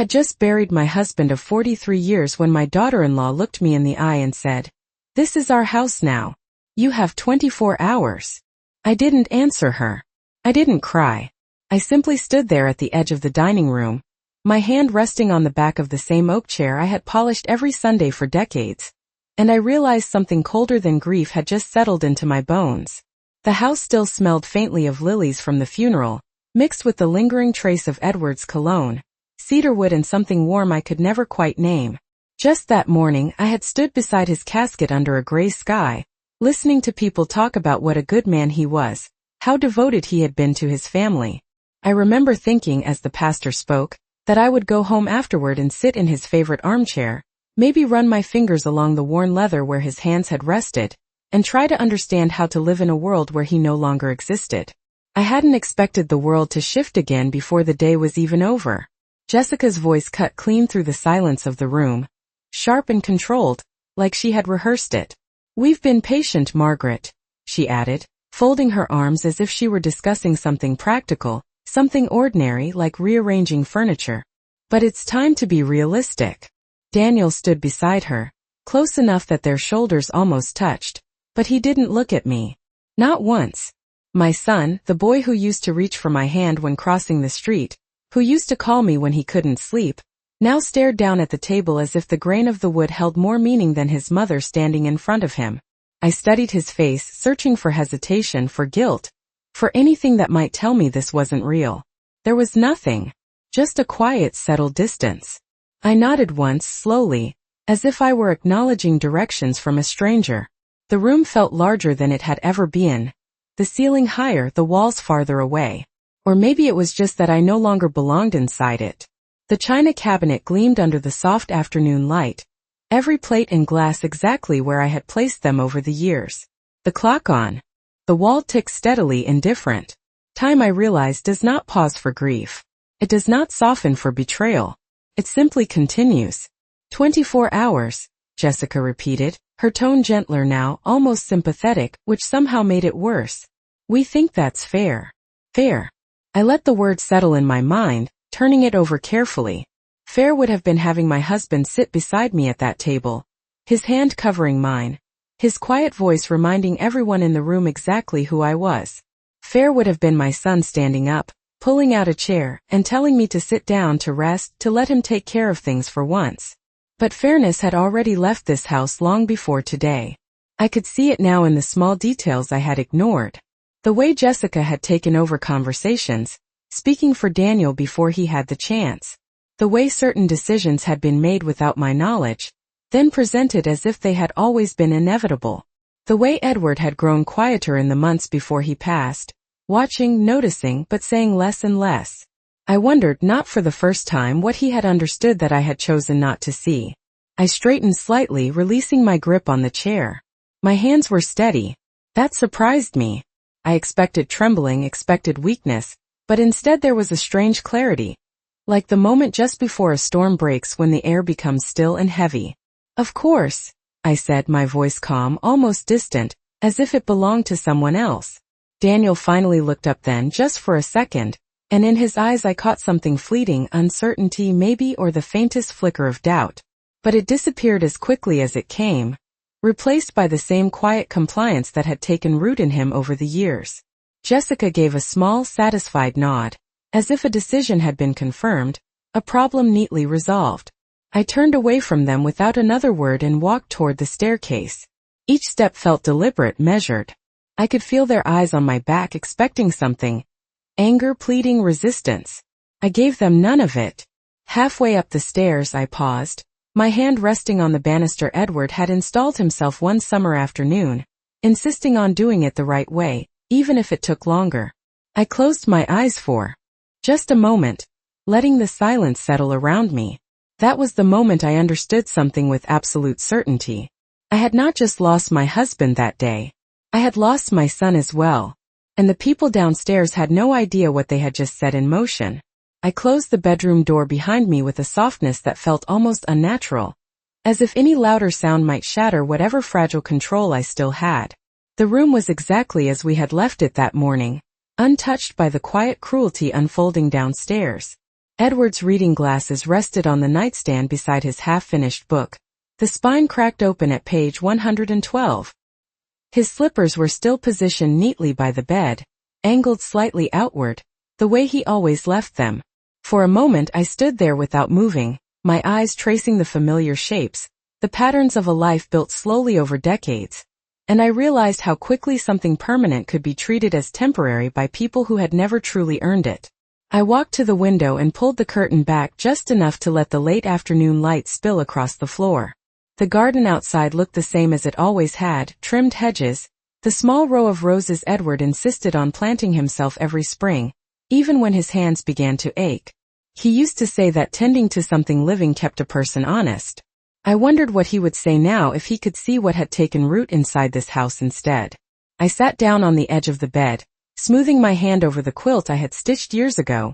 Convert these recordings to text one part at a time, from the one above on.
had just buried my husband of 43 years when my daughter-in-law looked me in the eye and said, "This is our house now. You have 24 hours. I didn't answer her. I didn't cry. I simply stood there at the edge of the dining room, my hand resting on the back of the same oak chair I had polished every Sunday for decades, and I realized something colder than grief had just settled into my bones. The house still smelled faintly of lilies from the funeral, mixed with the lingering trace of Edward's cologne, cedarwood and something warm I could never quite name. Just that morning I had stood beside his casket under a gray sky, listening to people talk about what a good man he was, how devoted he had been to his family. I remember thinking as the pastor spoke, that I would go home afterward and sit in his favorite armchair, maybe run my fingers along the worn leather where his hands had rested, and try to understand how to live in a world where he no longer existed. I hadn't expected the world to shift again before the day was even over. Jessica's voice cut clean through the silence of the room, sharp and controlled, like she had rehearsed it. "We've been patient, Margaret," she added, folding her arms as if she were discussing something practical, something ordinary like rearranging furniture. "But it's time to be realistic." Daniel stood beside her, close enough that their shoulders almost touched, but he didn't look at me. Not once. My son, the boy who used to reach for my hand when crossing the street, who used to call me when he couldn't sleep, now stared down at the table as if the grain of the wood held more meaning than his mother standing in front of him. I studied his face, searching for hesitation, for guilt, for anything that might tell me this wasn't real. There was nothing. Just a quiet, settled distance. I nodded once, slowly, as if I were acknowledging directions from a stranger. The room felt larger than it had ever been, the ceiling higher, the walls farther away. Or maybe it was just that I no longer belonged inside it. The china cabinet gleamed under the soft afternoon light, every plate and glass exactly where I had placed them over the years. The clock on the wall ticked steadily, indifferent. Time, I realized, does not pause for grief. It does not soften for betrayal. It simply continues. 24 hours, Jessica repeated, her tone gentler now, almost sympathetic, which somehow made it worse. "We think that's fair." Fair. I let the word settle in my mind, turning it over carefully. Fair would have been having my husband sit beside me at that table, his hand covering mine, his quiet voice reminding everyone in the room exactly who I was. Fair would have been my son standing up, pulling out a chair, and telling me to sit down, to rest, to let him take care of things for once. But fairness had already left this house long before today. I could see it now in the small details I had ignored. The way Jessica had taken over conversations, speaking for Daniel before he had the chance. The way certain decisions had been made without my knowledge, then presented as if they had always been inevitable. The way Edward had grown quieter in the months before he passed, watching, noticing, but saying less and less. I wondered, not for the first time, what he had understood that I had chosen not to see. I straightened slightly, releasing my grip on the chair. My hands were steady. That surprised me. I expected trembling, expected weakness, but instead there was a strange clarity, like the moment just before a storm breaks when the air becomes still and heavy. "Of course," I said, my voice calm, almost distant, as if it belonged to someone else. Daniel finally looked up then, just for a second, and in his eyes I caught something fleeting, uncertainty maybe, or the faintest flicker of doubt. But it disappeared as quickly as it came, replaced by the same quiet compliance that had taken root in him over the years. Jessica gave a small, satisfied nod, as if a decision had been confirmed, a problem neatly resolved. I turned away from them without another word and walked toward the staircase. Each step felt deliberate, measured. I could feel their eyes on my back, expecting something. Anger, pleading, resistance. I gave them none of it. Halfway up the stairs I paused, my hand resting on the banister. Edward had installed himself one summer afternoon, insisting on doing it the right way, even if it took longer. I closed my eyes for just a moment, letting the silence settle around me. That was the moment I understood something with absolute certainty. I had not just lost my husband that day. I had lost my son as well. And the people downstairs had no idea what they had just set in motion. I closed the bedroom door behind me with a softness that felt almost unnatural, as if any louder sound might shatter whatever fragile control I still had. The room was exactly as we had left it that morning, untouched by the quiet cruelty unfolding downstairs. Edward's reading glasses rested on the nightstand beside his half-finished book, the spine cracked open at page 112. His slippers were still positioned neatly by the bed, angled slightly outward, the way he always left them. For a moment I stood there without moving, my eyes tracing the familiar shapes, the patterns of a life built slowly over decades, and I realized how quickly something permanent could be treated as temporary by people who had never truly earned it. I walked to the window and pulled the curtain back just enough to let the late afternoon light spill across the floor. The garden outside looked the same as it always had, trimmed hedges, the small row of roses Edward insisted on planting himself every spring, even when his hands began to ache. He used to say that tending to something living kept a person honest. I wondered what he would say now if he could see what had taken root inside this house instead. I sat down on the edge of the bed, smoothing my hand over the quilt I had stitched years ago,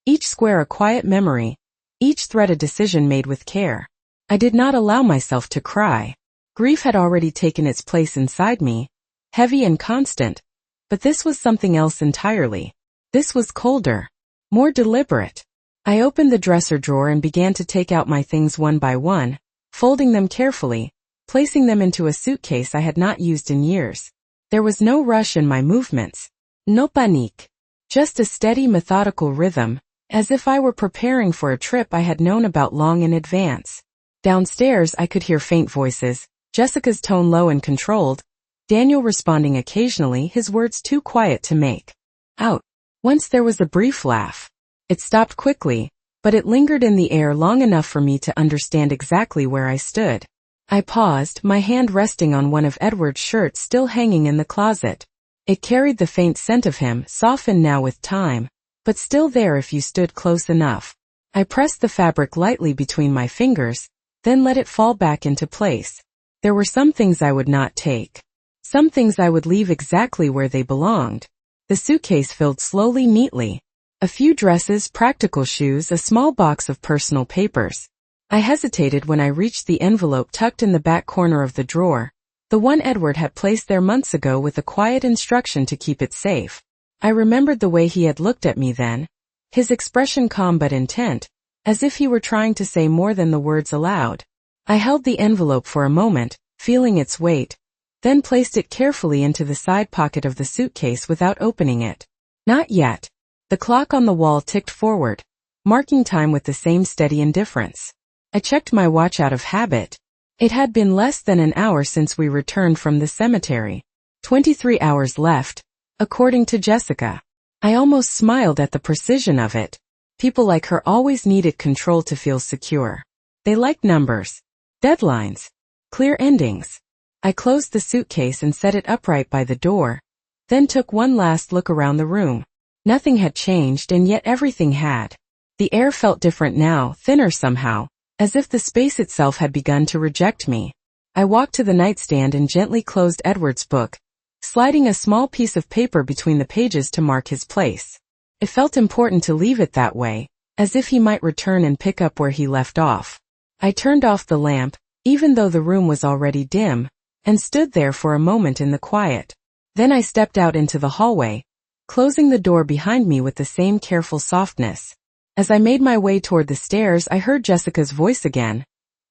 each square a quiet memory, each thread a decision made with care. I did not allow myself to cry. Grief had already taken its place inside me, heavy and constant, but this was something else entirely. This was colder, more deliberate. I opened the dresser drawer and began to take out my things one by one, folding them carefully, placing them into a suitcase I had not used in years. There was no rush in my movements. No panique. Just a steady, methodical rhythm, as if I were preparing for a trip I had known about long in advance. Downstairs I could hear faint voices, Jessica's tone low and controlled, Daniel responding occasionally, his words too quiet to make out. Once there was a brief laugh. It stopped quickly, but it lingered in the air long enough for me to understand exactly where I stood. I paused, my hand resting on one of Edward's shirts still hanging in the closet. It carried the faint scent of him, softened now with time, but still there if you stood close enough. I pressed the fabric lightly between my fingers, then let it fall back into place. There were some things I would not take. Some things I would leave exactly where they belonged. The suitcase filled slowly, neatly. A few dresses, practical shoes, a small box of personal papers. I hesitated when I reached the envelope tucked in the back corner of the drawer, the one Edward had placed there months ago with a quiet instruction to keep it safe. I remembered the way he had looked at me then, his expression calm but intent, as if he were trying to say more than the words aloud. I held the envelope for a moment, feeling its weight, then placed it carefully into the side pocket of the suitcase without opening it. Not yet. The clock on the wall ticked forward, marking time with the same steady indifference. I checked my watch out of habit. It had been less than an hour since we returned from the cemetery. 23 hours left, according to Jessica. I almost smiled at the precision of it. People like her always needed control to feel secure. They liked numbers, deadlines, clear endings. I closed the suitcase and set it upright by the door, then took one last look around the room. Nothing had changed and yet everything had. The air felt different now, thinner somehow, as if the space itself had begun to reject me. I walked to the nightstand and gently closed Edward's book, sliding a small piece of paper between the pages to mark his place. It felt important to leave it that way, as if he might return and pick up where he left off. I turned off the lamp, even though the room was already dim, and stood there for a moment in the quiet. Then I stepped out into the hallway, closing the door behind me with the same careful softness. As I made my way toward the stairs, I heard Jessica's voice again,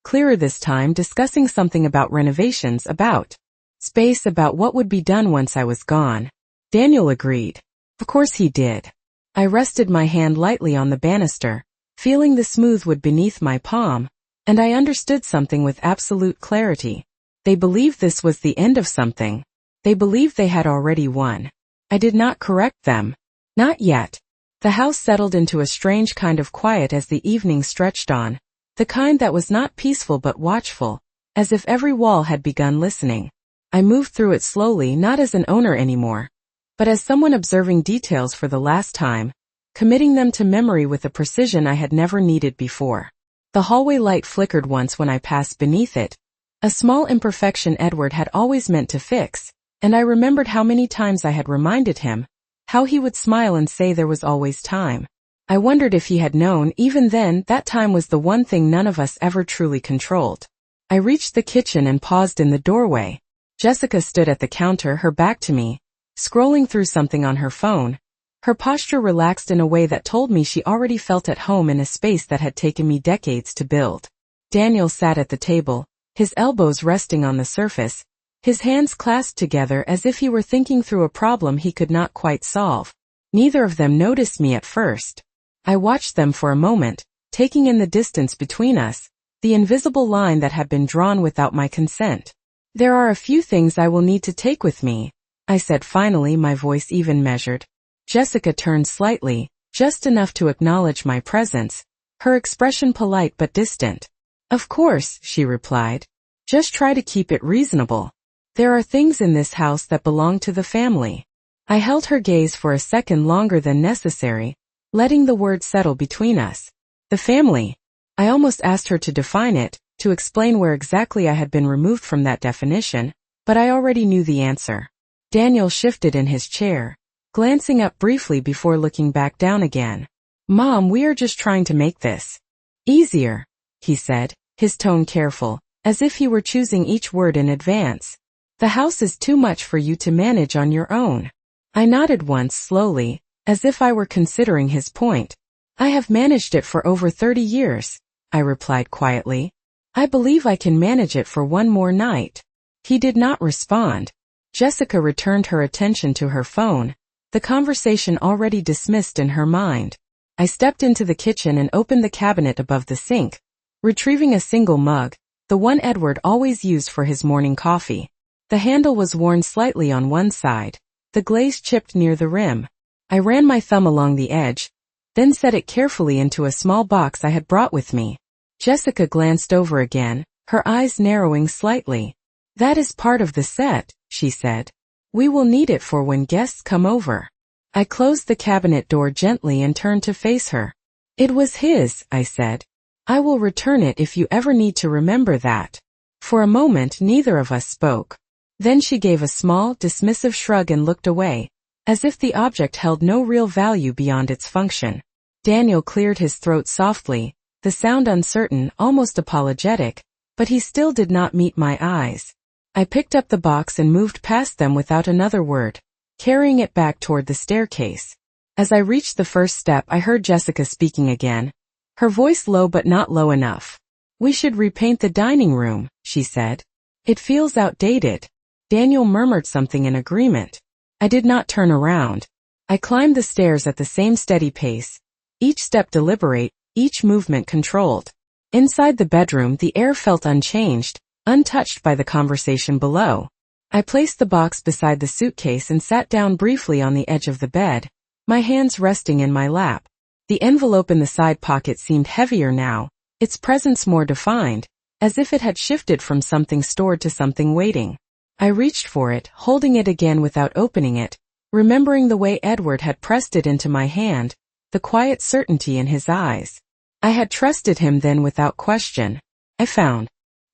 clearer this time, discussing something about renovations, about space, about what would be done once I was gone. Daniel agreed. Of course he did. I rested my hand lightly on the banister, feeling the smooth wood beneath my palm, and I understood something with absolute clarity. They believed this was the end of something. They believed they had already won. I did not correct them. Not yet. The house settled into a strange kind of quiet as the evening stretched on, the kind that was not peaceful but watchful, as if every wall had begun listening. I moved through it slowly, not as an owner anymore, but as someone observing details for the last time, committing them to memory with a precision I had never needed before. The hallway light flickered once when I passed beneath it, a small imperfection Edward had always meant to fix, and I remembered how many times I had reminded him, how he would smile and say there was always time. I wondered if he had known, even then, that time was the one thing none of us ever truly controlled. I reached the kitchen and paused in the doorway. Jessica stood at the counter, her back to me, scrolling through something on her phone, Her posture relaxed in a way that told me she already felt at home in a space that had taken me decades to build. Daniel sat at the table, his elbows resting on the surface, his hands clasped together as if he were thinking through a problem he could not quite solve. Neither of them noticed me at first. I watched them for a moment, taking in the distance between us, the invisible line that had been drawn without my consent. "There are a few things I will need to take with me," I said finally, my voice even measured. Jessica turned slightly, just enough to acknowledge my presence, her expression polite but distant. "Of course," she replied. "Just try to keep it reasonable. There are things in this house that belong to the family." I held her gaze for a second longer than necessary, letting the word settle between us. The family. I almost asked her to define it, to explain where exactly I had been removed from that definition, but I already knew the answer. Daniel shifted in his chair, glancing up briefly before looking back down again. "Mom, we are just trying to make this easier," he said, his tone careful, as if he were choosing each word in advance. "The house is too much for you to manage on your own." I nodded once slowly, as if I were considering his point. "I have managed it for over 30 years, I replied quietly. "I believe I can manage it for one more night." He did not respond. Jessica returned her attention to her phone, the conversation already dismissed in her mind. I stepped into the kitchen and opened the cabinet above the sink, retrieving a single mug, the one Edward always used for his morning coffee. The handle was worn slightly on one side, the glaze chipped near the rim. I ran my thumb along the edge, then set it carefully into a small box I had brought with me. Jessica glanced over again, her eyes narrowing slightly. "That is part of the set," she said. "We will need it for when guests come over." I closed the cabinet door gently and turned to face her. "It was his," I said. "I will return it if you ever need to remember that." For a moment neither of us spoke. Then she gave a small, dismissive shrug and looked away, as if the object held no real value beyond its function. Daniel cleared his throat softly, the sound uncertain, almost apologetic, but he still did not meet my eyes. I picked up the box and moved past them without another word, carrying it back toward the staircase. As I reached the first step, I heard Jessica speaking again, her voice low but not low enough. "We should repaint the dining room," she said. "It feels outdated." Daniel murmured something in agreement. I did not turn around. I climbed the stairs at the same steady pace, each step deliberate, each movement controlled. Inside the bedroom, the air felt unchanged, untouched by the conversation below. I placed the box beside the suitcase and sat down briefly on the edge of the bed, my hands resting in my lap. The envelope in the side pocket seemed heavier now, its presence more defined, as if it had shifted from something stored to something waiting. I reached for it, holding it again without opening it, remembering the way Edward had pressed it into my hand, the quiet certainty in his eyes. I had trusted him then without question. I found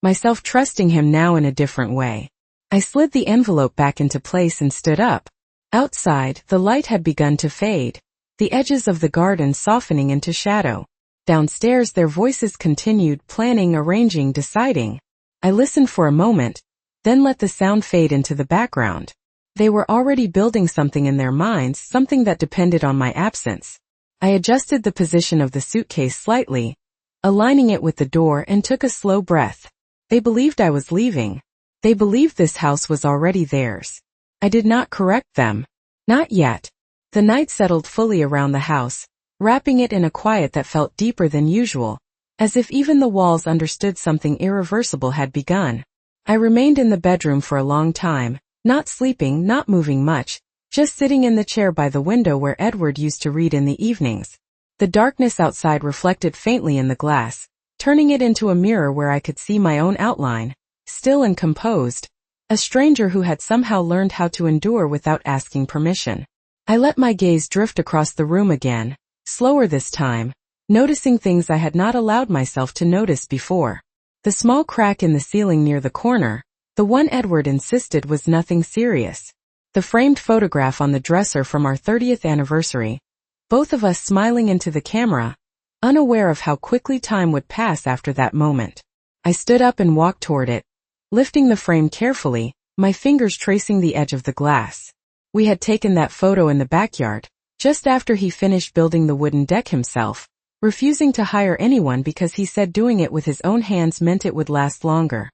myself trusting him now in a different way. I slid the envelope back into place and stood up. Outside, the light had begun to fade, the edges of the garden softening into shadow. Downstairs, their voices continued, planning, arranging, deciding. I listened for a moment, then let the sound fade into the background. They were already building something in their minds, something that depended on my absence. I adjusted the position of the suitcase slightly, aligning it with the door, and took a slow breath. They believed I was leaving. They believed this house was already theirs. I did not correct them. Not yet. The night settled fully around the house, wrapping it in a quiet that felt deeper than usual, as if even the walls understood something irreversible had begun. I remained in the bedroom for a long time, not sleeping, not moving much, just sitting in the chair by the window where Edward used to read in the evenings. The darkness outside reflected faintly in the glass, turning it into a mirror where I could see my own outline, still and composed, a stranger who had somehow learned how to endure without asking permission. I let my gaze drift across the room again, slower this time, noticing things I had not allowed myself to notice before. The small crack in the ceiling near the corner, the one Edward insisted was nothing serious. The framed photograph on the dresser from our 30th anniversary, both of us smiling into the camera, unaware of how quickly time would pass after that moment. I stood up and walked toward it, lifting the frame carefully, my fingers tracing the edge of the glass. We had taken that photo in the backyard, just after he finished building the wooden deck himself, refusing to hire anyone because he said doing it with his own hands meant it would last longer.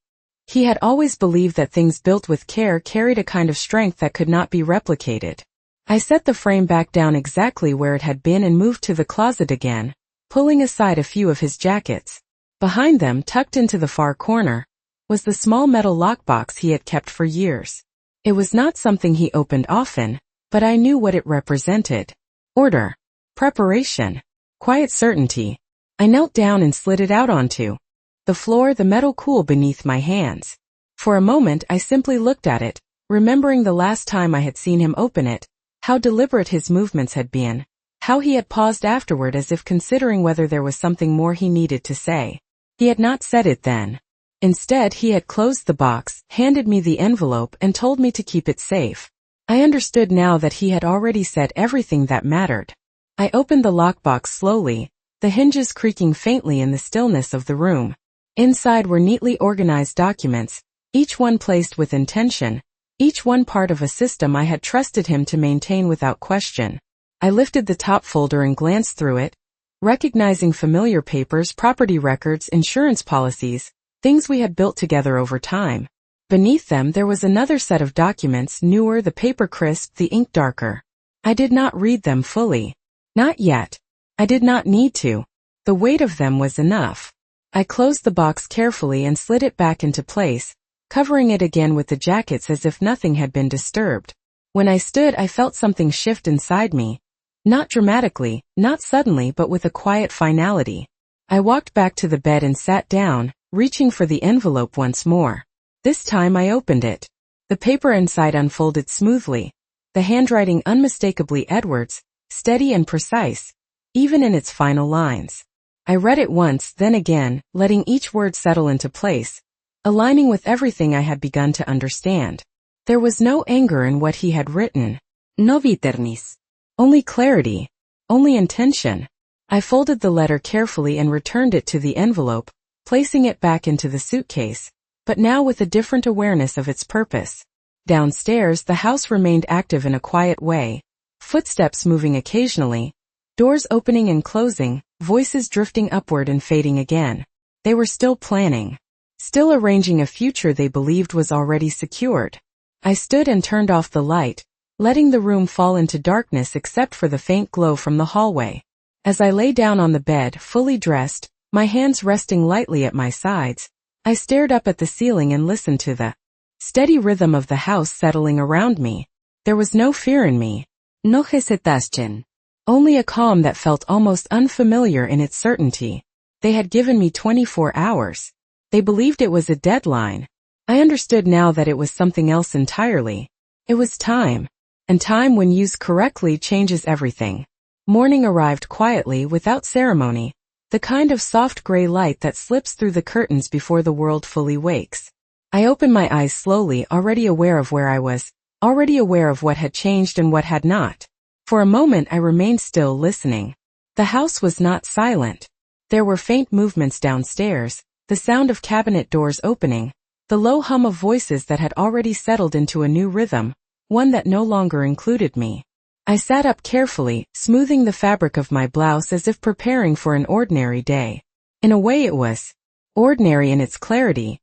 He had always believed that things built with care carried a kind of strength that could not be replicated. I set the frame back down exactly where it had been and moved to the closet again, pulling aside a few of his jackets. Behind them, tucked into the far corner, was the small metal lockbox he had kept for years. It was not something he opened often, but I knew what it represented. Order. Preparation. Quiet certainty. I knelt down and slid it out onto the floor, the metal cool beneath my hands. For a moment I simply looked at it, remembering the last time I had seen him open it, how deliberate his movements had been, how he had paused afterward as if considering whether there was something more he needed to say. He had not said it then. Instead, he had closed the box, handed me the envelope, and told me to keep it safe. I understood now that he had already said everything that mattered. I opened the lockbox slowly, the hinges creaking faintly in the stillness of the room. Inside were neatly organized documents, each one placed with intention, each one part of a system I had trusted him to maintain without question. I lifted the top folder and glanced through it, recognizing familiar papers, property records, insurance policies, things we had built together over time. Beneath them there was another set of documents, newer, the paper crisp, the ink darker. I did not read them fully. Not yet. I did not need to. The weight of them was enough. I closed the box carefully and slid it back into place, covering it again with the jackets as if nothing had been disturbed. When I stood, I felt something shift inside me. Not dramatically, not suddenly, but with a quiet finality. I walked back to the bed and sat down, reaching for the envelope once more. This time I opened it. The paper inside unfolded smoothly, the handwriting unmistakably Edward's, steady and precise, even in its final lines. I read it once, then again, letting each word settle into place, aligning with everything I had begun to understand. There was no anger in what he had written. No bitterness. Only clarity. Only intention. I folded the letter carefully and returned it to the envelope, placing it back into the suitcase, but now with a different awareness of its purpose. Downstairs, the house remained active in a quiet way, footsteps moving occasionally, doors opening and closing, voices drifting upward and fading again. They were still planning, still arranging a future they believed was already secured. I stood and turned off the light, letting the room fall into darkness except for the faint glow from the hallway. As I lay down on the bed, fully dressed, my hands resting lightly at my sides, I stared up at the ceiling and listened to the steady rhythm of the house settling around me. There was no fear in me. No hesitation. Only a calm that felt almost unfamiliar in its certainty. They had given me 24 hours. They believed it was a deadline. I understood now that it was something else entirely. It was time. And time, when used correctly, changes everything. Morning arrived quietly, without ceremony, the kind of soft gray light that slips through the curtains before the world fully wakes. I opened my eyes slowly, already aware of where I was, already aware of what had changed and what had not. For a moment I remained still, listening. The house was not silent. There were faint movements downstairs, the sound of cabinet doors opening, the low hum of voices that had already settled into a new rhythm, one that no longer included me. I sat up carefully, smoothing the fabric of my blouse as if preparing for an ordinary day. In a way it was ordinary in its clarity,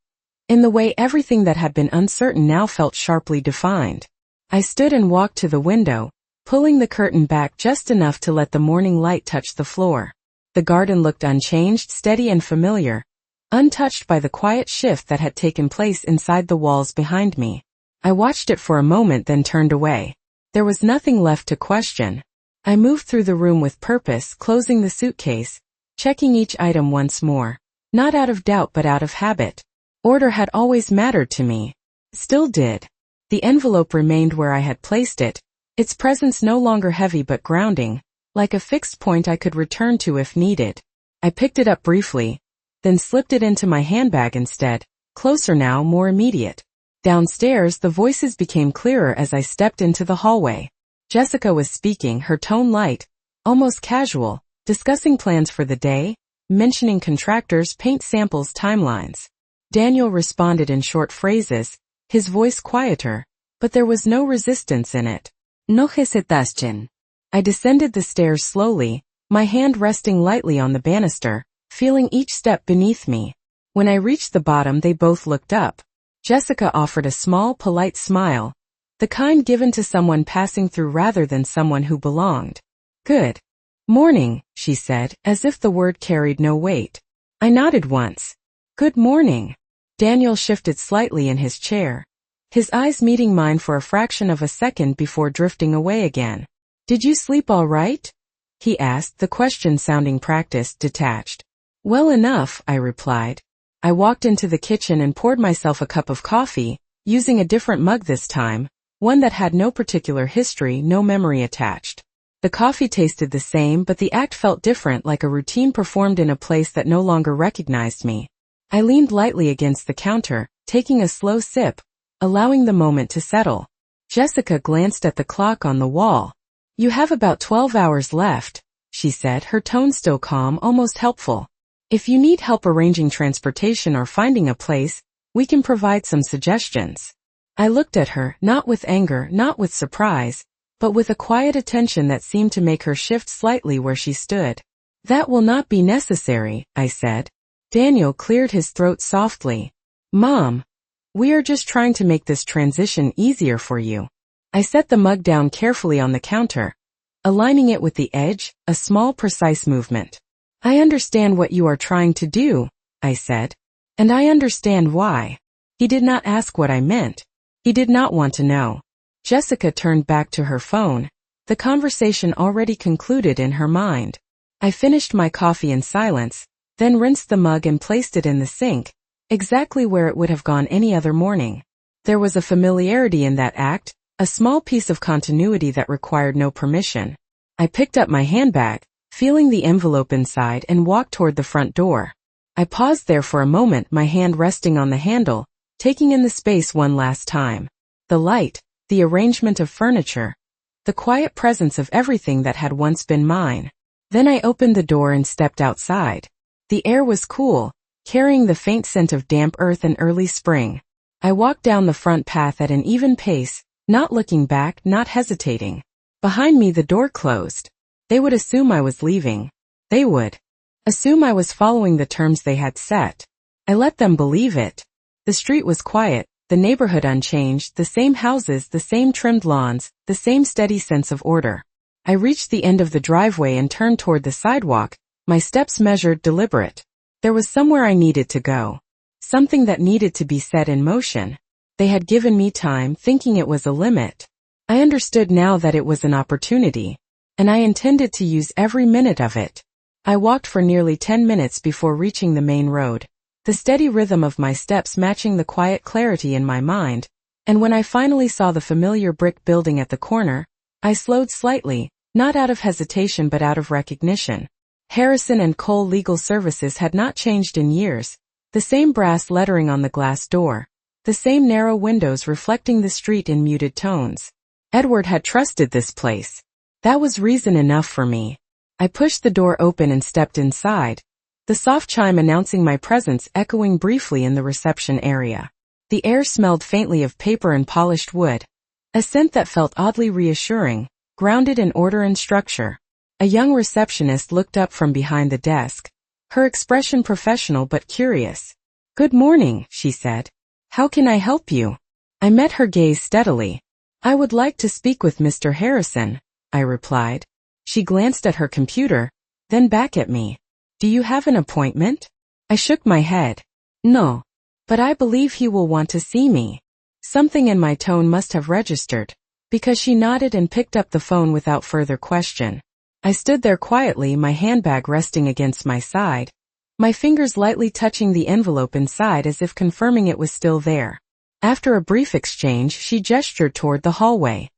in the way everything that had been uncertain now felt sharply defined. I stood and walked to the window, pulling the curtain back just enough to let the morning light touch the floor. The garden looked unchanged, steady and familiar, untouched by the quiet shift that had taken place inside the walls behind me. I watched it for a moment, then turned away. There was nothing left to question. I moved through the room with purpose, closing the suitcase, checking each item once more, not out of doubt but out of habit. Order had always mattered to me. Still did. The envelope remained where I had placed it, its presence no longer heavy but grounding, like a fixed point I could return to if needed. I picked it up briefly, then slipped it into my handbag instead, closer now, more immediate. Downstairs, the voices became clearer as I stepped into the hallway. Jessica was speaking, her tone light, almost casual, discussing plans for the day, mentioning contractors, paint samples, timelines. Daniel responded in short phrases, his voice quieter, but there was no resistance in it. No hesitation. I descended the stairs slowly, my hand resting lightly on the banister, feeling each step beneath me. When I reached the bottom, they both looked up. Jessica offered a small, polite smile, the kind given to someone passing through rather than someone who belonged. "Good morning," she said, as if the word carried no weight. I nodded once. "Good morning." Daniel shifted slightly in his chair, his eyes meeting mine for a fraction of a second before drifting away again. "Did you sleep all right?" he asked, the question sounding practiced, detached. "Well enough," I replied. I walked into the kitchen and poured myself a cup of coffee, using a different mug this time, one that had no particular history, no memory attached. The coffee tasted the same, but the act felt different, like a routine performed in a place that no longer recognized me. I leaned lightly against the counter, taking a slow sip, allowing the moment to settle. Jessica glanced at the clock on the wall. "You have about 12 hours left," she said, her tone still calm, almost helpful. "If you need help arranging transportation or finding a place, we can provide some suggestions." I looked at her, not with anger, not with surprise, but with a quiet attention that seemed to make her shift slightly where she stood. "That will not be necessary," I said. Daniel cleared his throat softly. "Mom, we are just trying to make this transition easier for you." I set the mug down carefully on the counter, aligning it with the edge, a small precise movement. "I understand what you are trying to do," I said. "And I understand why." He did not ask what I meant. He did not want to know. Jessica turned back to her phone, the conversation already concluded in her mind. I finished my coffee in silence, then rinsed the mug and placed it in the sink, exactly where it would have gone any other morning. There was a familiarity in that act, a small piece of continuity that required no permission. I picked up my handbag, feeling the envelope inside, and walked toward the front door. I paused there for a moment, my hand resting on the handle, taking in the space one last time. The light, the arrangement of furniture, the quiet presence of everything that had once been mine. Then I opened the door and stepped outside. The air was cool, carrying the faint scent of damp earth and early spring. I walked down the front path at an even pace, not looking back, not hesitating. Behind me the door closed. They would assume I was leaving. They would assume I was following the terms they had set. I let them believe it. The street was quiet, the neighborhood unchanged, the same houses, the same trimmed lawns, the same steady sense of order. I reached the end of the driveway and turned toward the sidewalk, my steps measured, deliberate. There was somewhere I needed to go. Something that needed to be set in motion. They had given me time, thinking it was a limit. I understood now that it was an opportunity, and I intended to use every minute of it. I walked for nearly 10 minutes before reaching the main road, the steady rhythm of my steps matching the quiet clarity in my mind, and when I finally saw the familiar brick building at the corner, I slowed slightly, not out of hesitation but out of recognition. Harrison and Cole Legal Services had not changed in years, the same brass lettering on the glass door, the same narrow windows reflecting the street in muted tones. Edward had trusted this place. That was reason enough for me. I pushed the door open and stepped inside, the soft chime announcing my presence echoing briefly in the reception area. The air smelled faintly of paper and polished wood, a scent that felt oddly reassuring, grounded in order and structure. A young receptionist looked up from behind the desk, her expression professional but curious. "Good morning," she said. "How can I help you?" I met her gaze steadily. "I would like to speak with Mr. Harrison," I replied. She glanced at her computer, then back at me. "Do you have an appointment?" I shook my head. "No. But I believe he will want to see me." Something in my tone must have registered, because she nodded and picked up the phone without further question. I stood there quietly, my handbag resting against my side, my fingers lightly touching the envelope inside as if confirming it was still there. After a brief exchange, she gestured toward the hallway.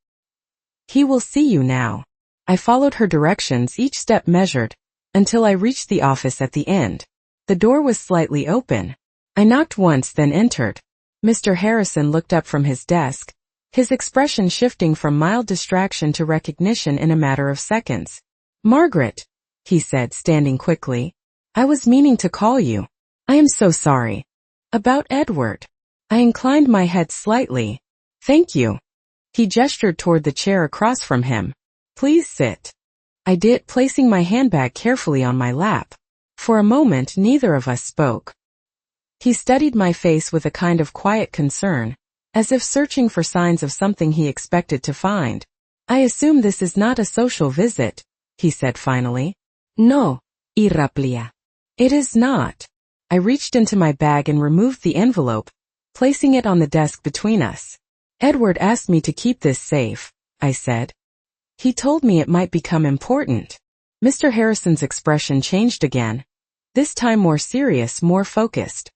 "He will see you now." I followed her directions, each step measured, until I reached the office at the end. The door was slightly open. I knocked once, then entered. Mr. Harrison looked up from his desk, his expression shifting from mild distraction to recognition in a matter of seconds. "Margaret," he said, standing quickly. "I was meaning to call you. I am so sorry. About Edward." I inclined my head slightly. "Thank you." He gestured toward the chair across from him. Please sit. I did, placing my handbag carefully on my lap. For a moment neither of us spoke. He studied my face with a kind of quiet concern, as if searching for signs of something he expected to find. I assume this is not a social visit, he said finally. No, irraplia. It is not. I reached into my bag and removed the envelope, placing it on the desk between us. Edward asked me to keep this safe, I said. He told me it might become important. Mr. Harrison's expression changed again, this time more serious, more focused.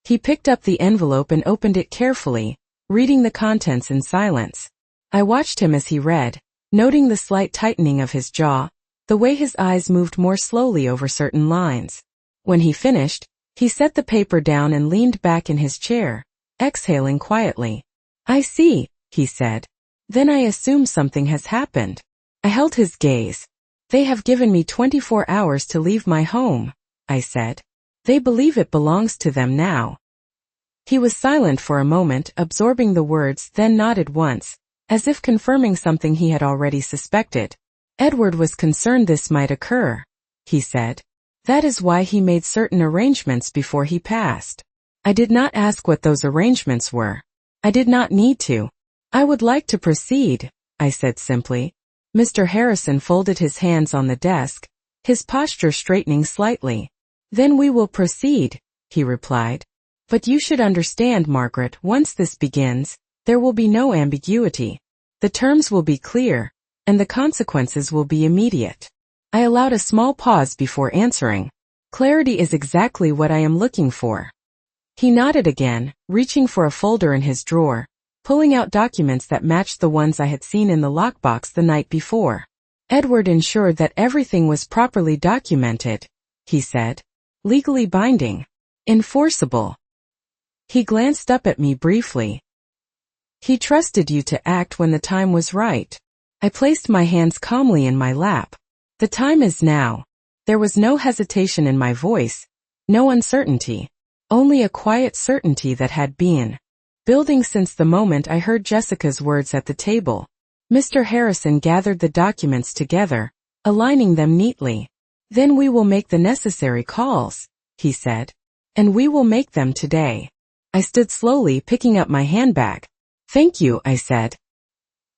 He picked up the envelope and opened it carefully, reading the contents in silence. I watched him as he read, noting the slight tightening of his jaw, the way his eyes moved more slowly over certain lines. When he finished, he set the paper down and leaned back in his chair, exhaling quietly. I see, he said. Then I assume something has happened. I held his gaze. They have given me 24 hours to leave my home, I said. They believe it belongs to them now. He was silent for a moment, absorbing the words, then nodded once, as if confirming something he had already suspected. Edward was concerned this might occur, he said. That is why he made certain arrangements before he passed. I did not ask what those arrangements were. I did not need to. I would like to proceed, I said simply. Mr. Harrison folded his hands on the desk, his posture straightening slightly. Then we will proceed, he replied. But you should understand, Margaret, once this begins, there will be no ambiguity. The terms will be clear, and the consequences will be immediate. I allowed a small pause before answering. Clarity is exactly what I am looking for. He nodded again, reaching for a folder in his drawer, pulling out documents that matched the ones I had seen in the lockbox the night before. Edward ensured that everything was properly documented, he said. Legally binding. Enforceable. He glanced up at me briefly. He trusted you to act when the time was right. I placed my hands calmly in my lap. The time is now. There was no hesitation in my voice, no uncertainty, only a quiet certainty that had been building since the moment I heard Jessica's words at the table. Mr. Harrison gathered the documents together, aligning them neatly. Then we will make the necessary calls, he said. And we will make them today. I stood slowly, picking up my handbag. Thank you, I said.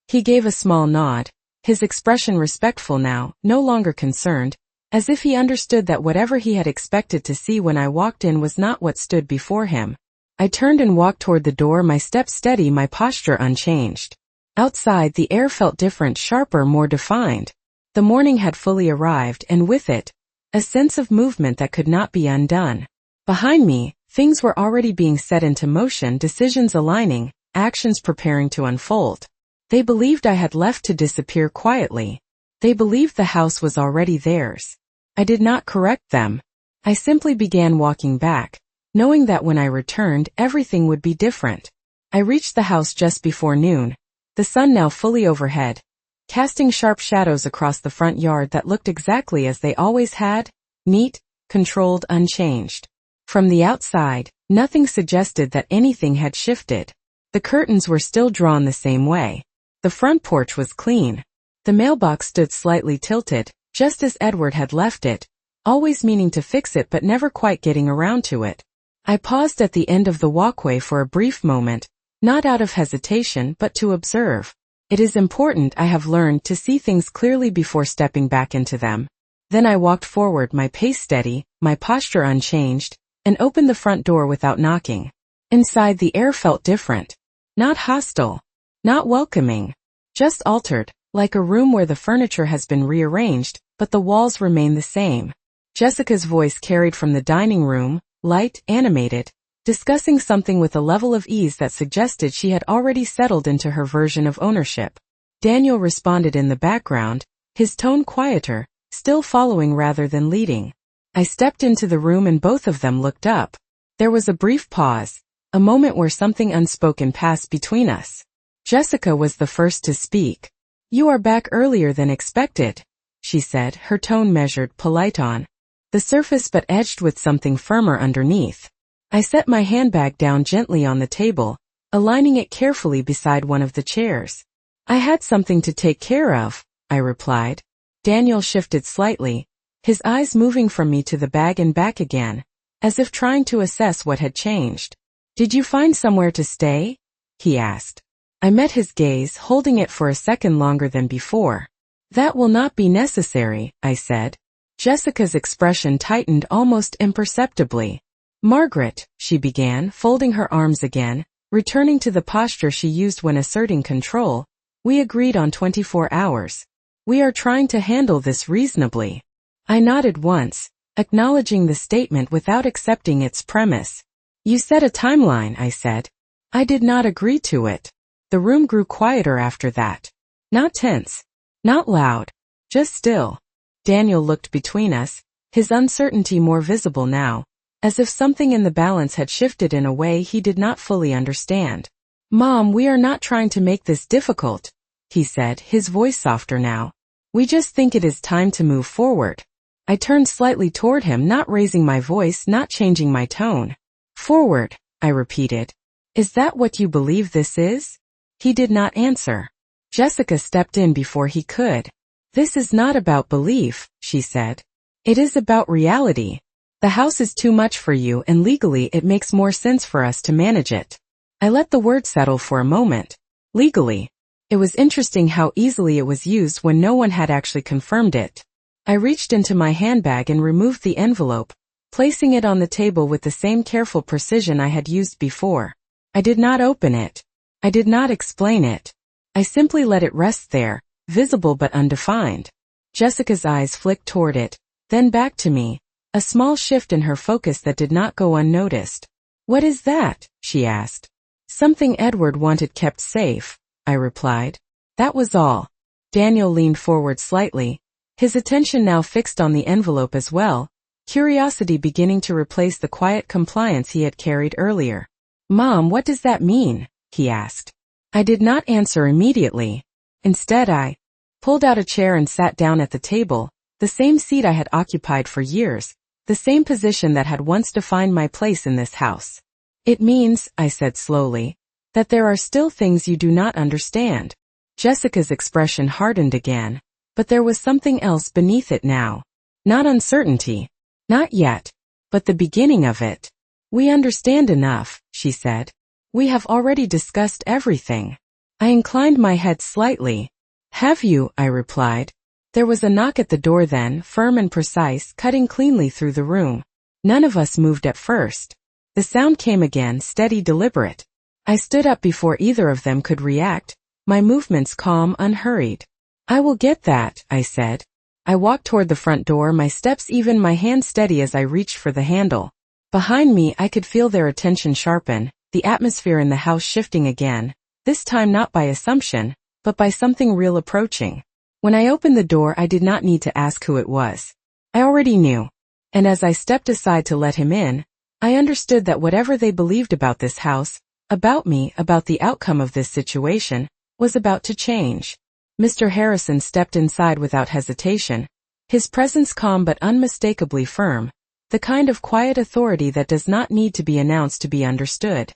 He gave a small nod, his expression respectful now, no longer concerned, as if he understood that whatever he had expected to see when I walked in was not what stood before him. I turned and walked toward the door, my step steady, my posture unchanged. Outside, the air felt different, sharper, more defined. The morning had fully arrived, and with it, a sense of movement that could not be undone. Behind me, things were already being set into motion, decisions aligning, actions preparing to unfold. They believed I had left to disappear quietly. They believed the house was already theirs. I did not correct them. I simply began walking back, knowing that when I returned, everything would be different. I reached the house just before noon, the sun now fully overhead, casting sharp shadows across the front yard that looked exactly as they always had, neat, controlled, unchanged. From the outside, nothing suggested that anything had shifted. The curtains were still drawn the same way. The front porch was clean. The mailbox stood slightly tilted, just as Edward had left it, always meaning to fix it but never quite getting around to it. I paused at the end of the walkway for a brief moment, not out of hesitation but to observe. It is important, I have learned, to see things clearly before stepping back into them. Then I walked forward, my pace steady, my posture unchanged, and opened the front door without knocking. Inside, the air felt different. Not hostile. Not welcoming. Just altered, like a room where the furniture has been rearranged, but the walls remain the same. Jessica's voice carried from the dining room, light, animated, discussing something with a level of ease that suggested she had already settled into her version of ownership. Daniel responded in the background, his tone quieter, still following rather than leading. I stepped into the room and both of them looked up. There was a brief pause, a moment where something unspoken passed between us. Jessica was the first to speak. "You are back earlier than expected," she said, her tone measured, polite on the surface but edged with something firmer underneath. I set my handbag down gently on the table, aligning it carefully beside one of the chairs. "I had something to take care of," I replied. Daniel shifted slightly, his eyes moving from me to the bag and back again, as if trying to assess what had changed. Did you find somewhere to stay? He asked. I met his gaze, holding it for a second longer than before. That will not be necessary, I said. Jessica's expression tightened almost imperceptibly. Margaret, she began, folding her arms again, returning to the posture she used when asserting control. We agreed on 24 hours. We are trying to handle this reasonably. I nodded once, acknowledging the statement without accepting its premise. You set a timeline, I said. I did not agree to it. The room grew quieter after that. Not tense. Not loud. Just still. Daniel looked between us, his uncertainty more visible now, as if something in the balance had shifted in a way he did not fully understand. Mom, we are not trying to make this difficult, he said, his voice softer now. We just think it is time to move forward. I turned slightly toward him, not raising my voice, not changing my tone. Forward, I repeated. Is that what you believe this is? He did not answer. Jessica stepped in before he could. This is not about belief, she said. It is about reality. The house is too much for you and legally it makes more sense for us to manage it. I let the word settle for a moment. Legally. It was interesting how easily it was used when no one had actually confirmed it. I reached into my handbag and removed the envelope, placing it on the table with the same careful precision I had used before. I did not open it. I did not explain it. I simply let it rest there, visible but undefined. Jessica's eyes flicked toward it, then back to me, a small shift in her focus that did not go unnoticed. What is that? She asked. Something Edward wanted kept safe, I replied. That was all. Daniel leaned forward slightly, his attention now fixed on the envelope as well, curiosity beginning to replace the quiet compliance he had carried earlier. Mom, what does that mean? He asked. I did not answer immediately. Instead I pulled out a chair and sat down at the table, the same seat I had occupied for years, the same position that had once defined my place in this house. It means, I said slowly, that there are still things you do not understand. Jessica's expression hardened again, but there was something else beneath it now. Not uncertainty. Not yet. But the beginning of it. We understand enough, she said. We have already discussed everything. I inclined my head slightly. Have you? I replied. There was a knock at the door then, firm and precise, cutting cleanly through the room. None of us moved at first. The sound came again, steady, deliberate. I stood up before either of them could react, my movements calm, unhurried. I will get that, I said. I walked toward the front door, my steps even, my hand steady as I reached for the handle. Behind me I could feel their attention sharpen, the atmosphere in the house shifting again, this time not by assumption, but by something real approaching. When I opened the door I did not need to ask who it was. I already knew. And as I stepped aside to let him in, I understood that whatever they believed about this house, about me, about the outcome of this situation, was about to change. Mr. Harrison stepped inside without hesitation, his presence calm but unmistakably firm, the kind of quiet authority that does not need to be announced to be understood.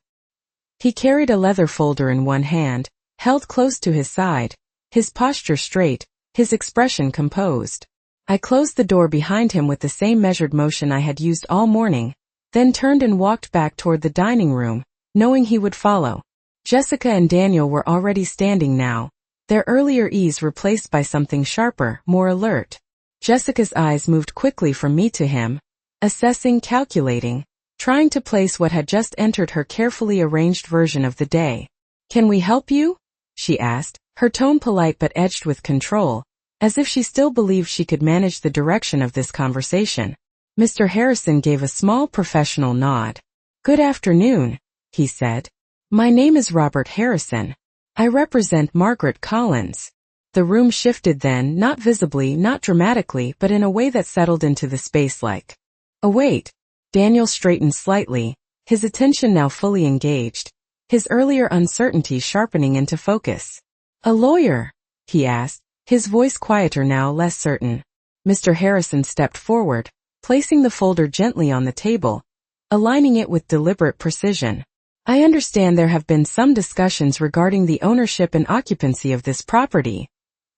He carried a leather folder in one hand, held close to his side, his posture straight, his expression composed. I closed the door behind him with the same measured motion I had used all morning, then turned and walked back toward the dining room, knowing he would follow. Jessica and Daniel were already standing now, their earlier ease replaced by something sharper, more alert. Jessica's eyes moved quickly from me to him, assessing, calculating, trying to place what had just entered her carefully arranged version of the day. Can we help you? She asked, her tone polite but edged with control, as if she still believed she could manage the direction of this conversation. Mr. Harrison gave a small professional nod. Good afternoon, he said. My name is Robert Harrison. I represent Margaret Collins. The room shifted then, not visibly, not dramatically, but in a way that settled into the space like a weight. Daniel straightened slightly, his attention now fully engaged, his earlier uncertainty sharpening into focus. A lawyer? He asked, his voice quieter now, less certain. Mr. Harrison stepped forward, placing the folder gently on the table, aligning it with deliberate precision. I understand there have been some discussions regarding the ownership and occupancy of this property,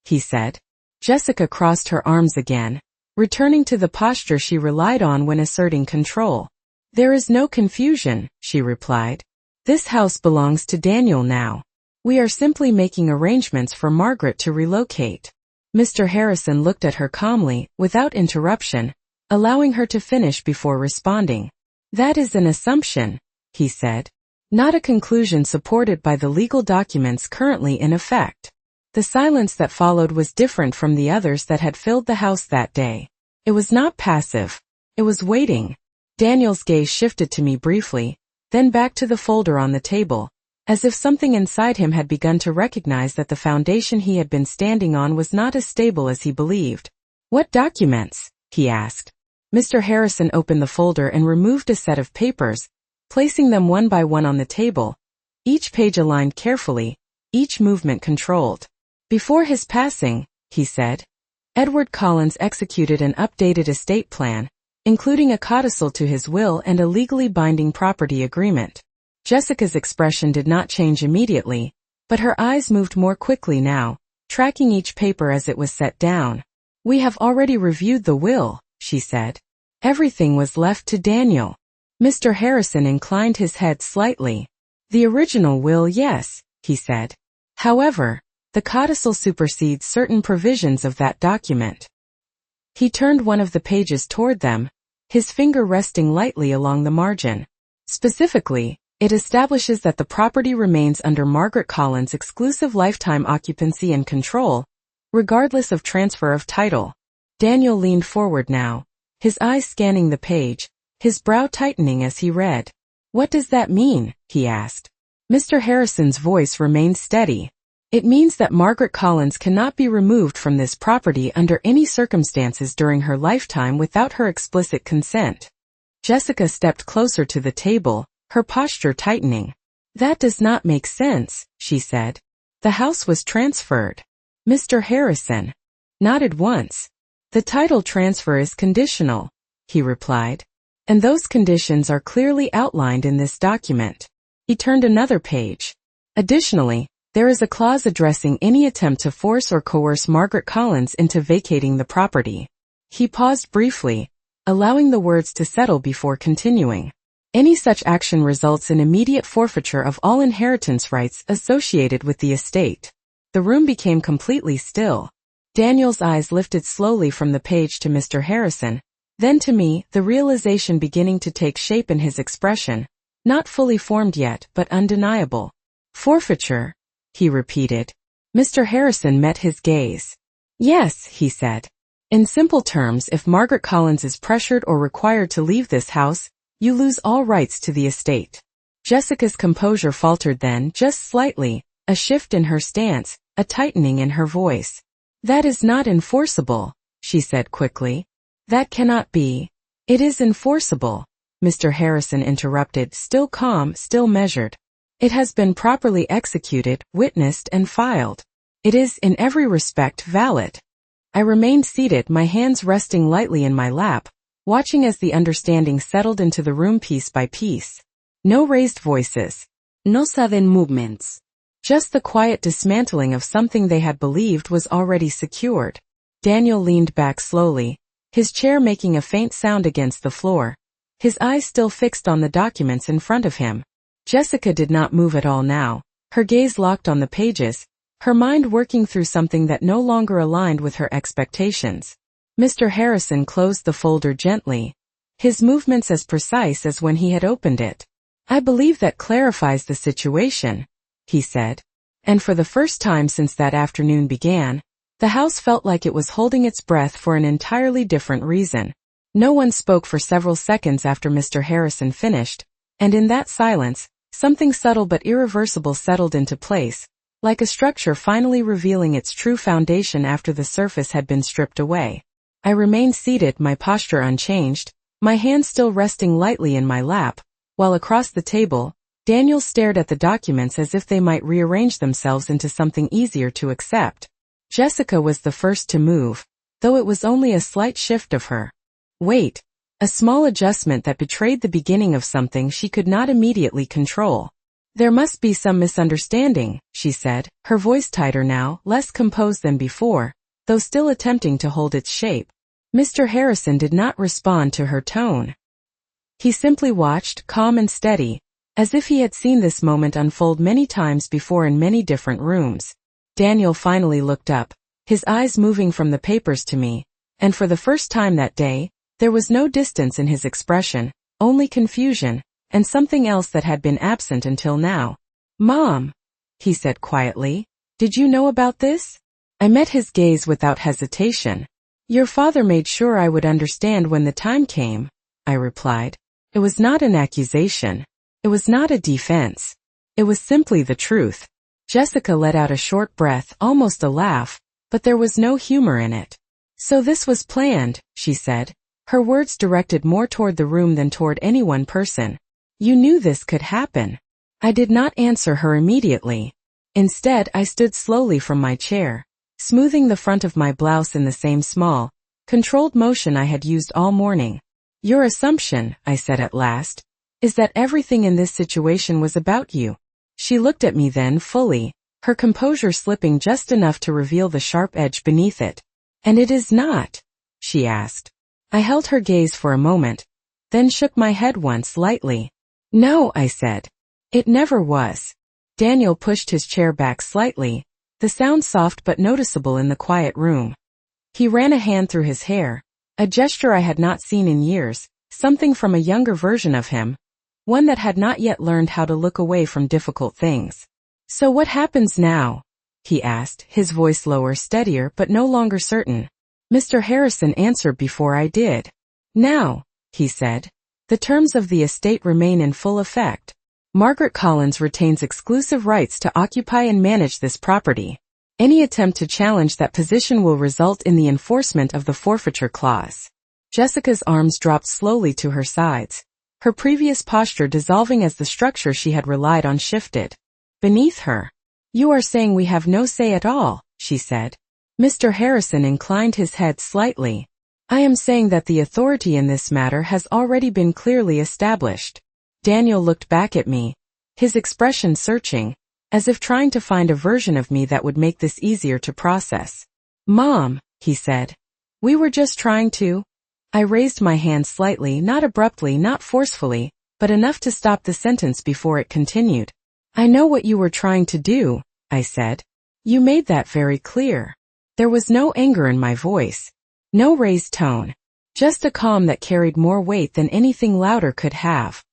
he said. Jessica crossed her arms again, returning to the posture she relied on when asserting control. There is no confusion, she replied. This house belongs to Daniel now. We are simply making arrangements for Margaret to relocate. Mr. Harrison looked at her calmly, without interruption, allowing her to finish before responding. That is an assumption, he said. Not a conclusion supported by the legal documents currently in effect. The silence that followed was different from the others that had filled the house that day. It was not passive. It was waiting. Daniel's gaze shifted to me briefly, then back to the folder on the table, as if something inside him had begun to recognize that the foundation he had been standing on was not as stable as he believed. What documents? He asked. Mr. Harrison opened the folder and removed a set of papers, placing them one by one on the table, each page aligned carefully, each movement controlled. Before his passing, he said, Edward Collins executed an updated estate plan, including a codicil to his will and a legally binding property agreement. Jessica's expression did not change immediately, but her eyes moved more quickly now, tracking each paper as it was set down. We have already reviewed the will, she said. Everything was left to Daniel. Mr. Harrison inclined his head slightly. The original will, yes, he said. However, the codicil supersedes certain provisions of that document. He turned one of the pages toward them, his finger resting lightly along the margin. Specifically, it establishes that the property remains under Margaret Collins' exclusive lifetime occupancy and control, regardless of transfer of title. Daniel leaned forward now, his eyes scanning the page, his brow tightening as he read. What does that mean? He asked. Mr. Harrison's voice remained steady. It means that Margaret Collins cannot be removed from this property under any circumstances during her lifetime without her explicit consent. Jessica stepped closer to the table, her posture tightening. That does not make sense, she said. The house was transferred. Mr. Harrison nodded once. The title transfer is conditional, he replied. And those conditions are clearly outlined in this document. He turned another page. Additionally, there is a clause addressing any attempt to force or coerce Margaret Collins into vacating the property. He paused briefly, allowing the words to settle before continuing. Any such action results in immediate forfeiture of all inheritance rights associated with the estate. The room became completely still. Daniel's eyes lifted slowly from the page to Mr. Harrison, then to me, the realization beginning to take shape in his expression, not fully formed yet, but undeniable. Forfeiture, he repeated. Mr. Harrison met his gaze. Yes, he said. In simple terms, if Margaret Collins is pressured or required to leave this house, you lose all rights to the estate. Jessica's composure faltered then, just slightly, a shift in her stance, a tightening in her voice. That is not enforceable, she said quickly. That cannot be. It is enforceable, Mr. Harrison interrupted, still calm, still measured. It has been properly executed, witnessed, and filed. It is, in every respect, valid. I remained seated, my hands resting lightly in my lap, watching as the understanding settled into the room piece by piece. No raised voices. No sudden movements. Just the quiet dismantling of something they had believed was already secured. Daniel leaned back slowly, his chair making a faint sound against the floor, his eyes still fixed on the documents in front of him. Jessica did not move at all now, her gaze locked on the pages, her mind working through something that no longer aligned with her expectations. Mr. Harrison closed the folder gently, his movements as precise as when he had opened it. I believe that clarifies the situation, he said. And for the first time since that afternoon began, the house felt like it was holding its breath for an entirely different reason. No one spoke for several seconds after Mr. Harrison finished, and in that silence, something subtle but irreversible settled into place, like a structure finally revealing its true foundation after the surface had been stripped away. I remained seated, my posture unchanged, my hands still resting lightly in my lap, while across the table, Daniel stared at the documents as if they might rearrange themselves into something easier to accept. Jessica was the first to move, though it was only a slight shift of her weight, a small adjustment that betrayed the beginning of something she could not immediately control. There must be some misunderstanding, she said, her voice tighter now, less composed than before. though still attempting to hold its shape. Mr. Harrison did not respond to her tone. He simply watched, calm and steady, as if he had seen this moment unfold many times before in many different rooms. Daniel finally looked up, his eyes moving from the papers to me, and for the first time that day, there was no distance in his expression, only confusion, and something else that had been absent until now. "Mom," he said quietly, "did you know about this?" I met his gaze without hesitation. "Your father made sure I would understand when the time came," I replied. It was not an accusation. It was not a defense. It was simply the truth. Jessica let out a short breath, almost a laugh, but there was no humor in it. "So this was planned," she said, her words directed more toward the room than toward any one person. "You knew this could happen." I did not answer her immediately. Instead, I stood slowly from my chair, smoothing the front of my blouse in the same small, controlled motion I had used all morning. "Your assumption," I said at last, "is that everything in this situation was about you." She looked at me then fully, her composure slipping just enough to reveal the sharp edge beneath it. "And it is not?" she asked. I held her gaze for a moment, then shook my head once lightly. "No," I said. "It never was." Daniel pushed his chair back slightly, the sound soft but noticeable in the quiet room. He ran a hand through his hair, a gesture I had not seen in years, something from a younger version of him, one that had not yet learned how to look away from difficult things. "So what happens now?" he asked, his voice lower, steadier, but no longer certain. Mr. Harrison answered before I did. "Now," he said, "the terms of the estate remain in full effect. Margaret Collins retains exclusive rights to occupy and manage this property. Any attempt to challenge that position will result in the enforcement of the forfeiture clause." Jessica's arms dropped slowly to her sides, her previous posture dissolving as the structure she had relied on shifted. Beneath her. "You are saying we have no say at all," she said. Mr. Harrison inclined his head slightly. "I am saying that the authority in this matter has already been clearly established." Daniel looked back at me, his expression searching, as if trying to find a version of me that would make this easier to process. "Mom," he said, "we were just trying to—" I raised my hand slightly, not abruptly, not forcefully, but enough to stop the sentence before it continued. "I know what you were trying to do," I said. "You made that very clear." There was no anger in my voice, no raised tone, just a calm that carried more weight than anything louder could have.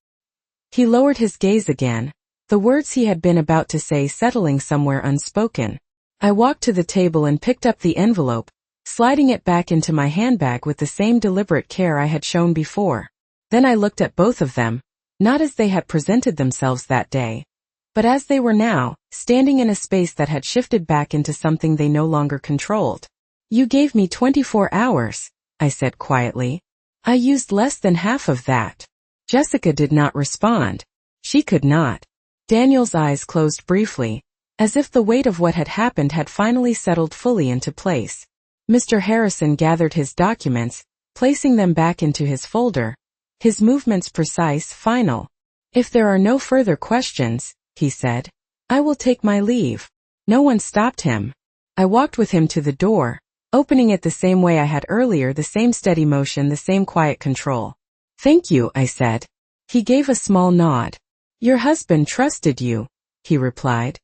He lowered his gaze again, the words he had been about to say settling somewhere unspoken. I walked to the table and picked up the envelope, sliding it back into my handbag with the same deliberate care I had shown before. Then I looked at both of them, not as they had presented themselves that day, but as they were now, standing in a space that had shifted back into something they no longer controlled. "You gave me 24 hours, I said quietly. "I used less than half of that." Jessica did not respond. She could not. Daniel's eyes closed briefly, as if the weight of what had happened had finally settled fully into place. Mr. Harrison gathered his documents, placing them back into his folder, his movements precise, final. "If there are no further questions," he said, "I will take my leave." No one stopped him. I walked with him to the door, opening it the same way I had earlier, the same steady motion, the same quiet control. "Thank you," I said. He gave a small nod. "Your husband trusted you," he replied.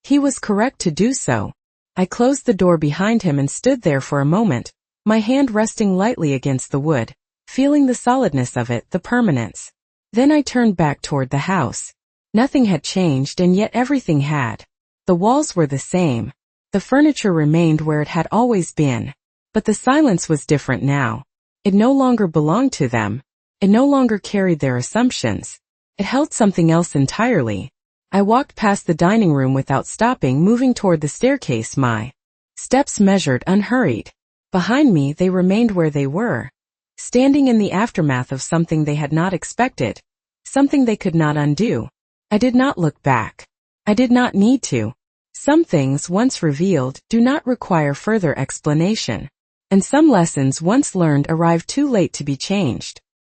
He was correct to do so. I closed the door behind him and stood there for a moment, my hand resting lightly against the wood, feeling the solidness of it, the permanence. Then I turned back toward the house. Nothing had changed, and yet everything had. The walls were the same. The furniture remained where it had always been. But the silence was different now. It no longer belonged to them. It no longer carried their assumptions. It held something else entirely. I walked past the dining room without stopping, moving toward the staircase, my steps measured, unhurried. Behind me, they remained where they were, standing in the aftermath of something they had not expected, something they could not undo. I did not look back. I did not need to. Some things, once revealed, do not require further explanation. And some lessons once learned arrive too late to be changed.